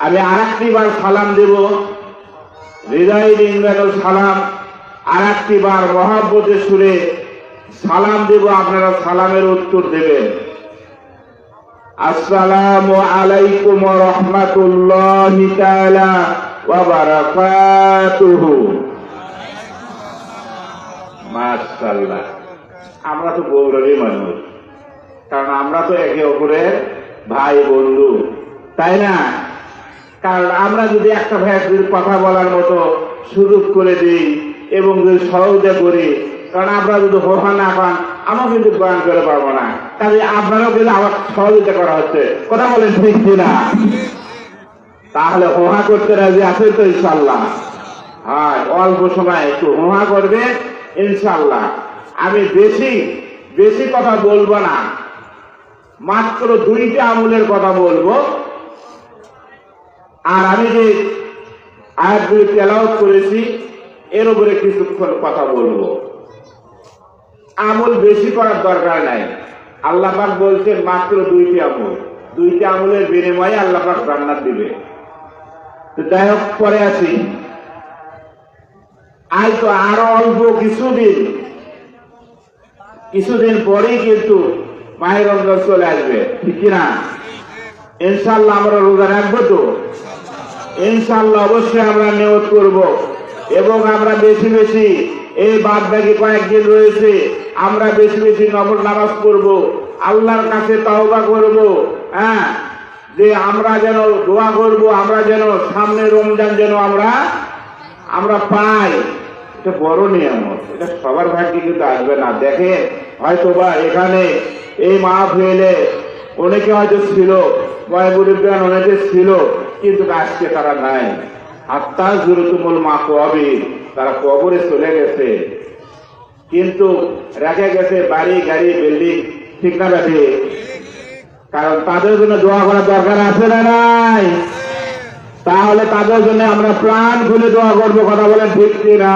আমি আরেকটি বার সালাম দেব, হৃদয় নিংড়ানো সালাম, আরেকটি বার মহব্বতের সুরে সালাম দেব, আপনারা সালামের উত্তর দেবেন। আসসালামু আলাইকুম ওয়া রাহমাতুল্লাহি তাআলা ওয়া বারাকাতুহু। মাশাআল্লাহ, আমরা তো গৌরবী মানুষ, কারণ আমরা তো একে অপরের ভাই বন্ধু, তাই না? কারণ আমরা যদি একটা ভাইয়ের কথা বলার মতো সুযোগ করে দিই এবং যদি সহযোগিতা করি, কারণ আমরা যদি হোহা না পান আমরা কিন্তু বয়ান করে পারবো না, কাজে আপনারাও কিন্তু আমার সহযোগিতা করা হচ্ছে, কথা বলেন ঠিক কিনা? তাহলে হোহা করতে রাজি আছে তো ইনশাল্লাহ? হ্যাঁ, অল্প সময় একটু হোহা করবে ইনশাল্লাহ। আমি বেশি বেশি কথা বলবো না, মাত্র 2টা আমলের কথা বলবো। আর আমি যে আয়াতগুলি তেলাওয়াত করেছি এর উপরে কিছুক্ষণ কথা বলবো। আমল বেশি করার দরকার নাই, আল্লাহ পাক বলছেন মাত্র 2টি আমল, 2টি আমলের বিনিময়ে আল্লাহ পাক জান্নাত দিবে। তো যাই হোক, পরে আছি, আজ তো আরো অল্প কিছুদিন পরেই কিন্তু মাহে রমজান চলে আসবে, ঠিক কিনা? ইনশাআল্লাহ আমরা রোজা রাখবো তো? ইনশাআল্লাহ অবশ্যই আমরা নিয়ত করব এবং আমরা বেশি বেশি এই বাদ বাকি কয়েকদিন রয়েছে আমরা বেশি বেশি নফল নামাজ পড়ব, আল্লাহর কাছে তওবা করব, হ্যাঁ, যে আমরা যেন দোয়া করব, আমরা যেন সামনে রমজান যেন আমরা পাই। এটা বড় নিয়ামত, এটা সবার ভাগ্যে কিন্তু আসবে না। দেখেন, হয়তোবা এখানে এই মাহফিলে অনেকে হয়তো ছিল, মুরিদান অনেকে ছিল, কিন্তু আজকে তারা নাই। হাত্তা যুরতুমুল মাকবারির, তারা কবরে চলে গেছে, কিন্তু রেখে গেছে বাড়ি গাড়ি বিল্ডিং, ঠিক না বেঠে? কারণ তাদের জন্য দোয়া করার দরকার আছে না নাই? তাহলে তাদের জন্য আমরা প্রাণ খুলে দোয়া করবো, কথা বলেন ঠিক কিনা?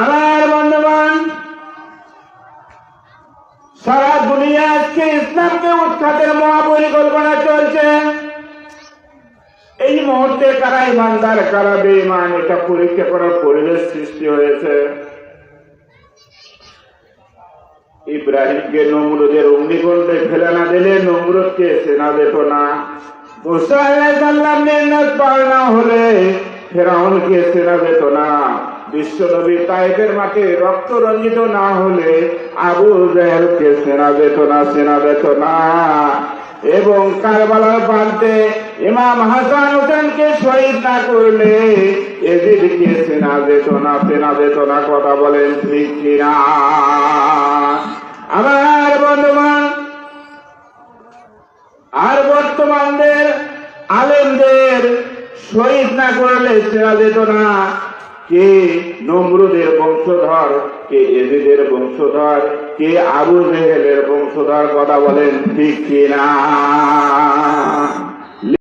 আমার বন্ধুগণ, সারা দুনিয়া আজকে ইসলামকে উৎখাতের মহাপরিকল্পনা চলছে। এই মুহূর্তে কারা ইমানদার কারা বেঈমান এটা পরীক্ষা করার পরিবেশ সৃষ্টি হয়েছে। ইব্রাহিমকে নমরুদের অগ্নিকুণ্ডে ফেলে না দিলে নমরুদকে সেনা যেত না। মুসা আলাইহিস সালাম মেহনত পার না হলে ফেরাউনকে সেনা যেত না। বিশ্ব নবী তায়েফের মাঠে রক্ত রঞ্জিত না হলে আবু জাহেলকে সেনা যেত না। এবং কারবালার প্রান্তে ইমাম হাসান হোসেনকে শহীদ না করলে এজিদকে সেনা যেত না, কথা বলেন ঠিক কিনা? আমার বন্ধুগণ, আর বর্তমানদের আলেমদের শহীদ না করলে সেনা যেত না। কে নমরুদের বংশধর, কে এজিদের বংশধর, কে আবু জেহেলের বংশধর, কথা বলেন ঠিক কিনা?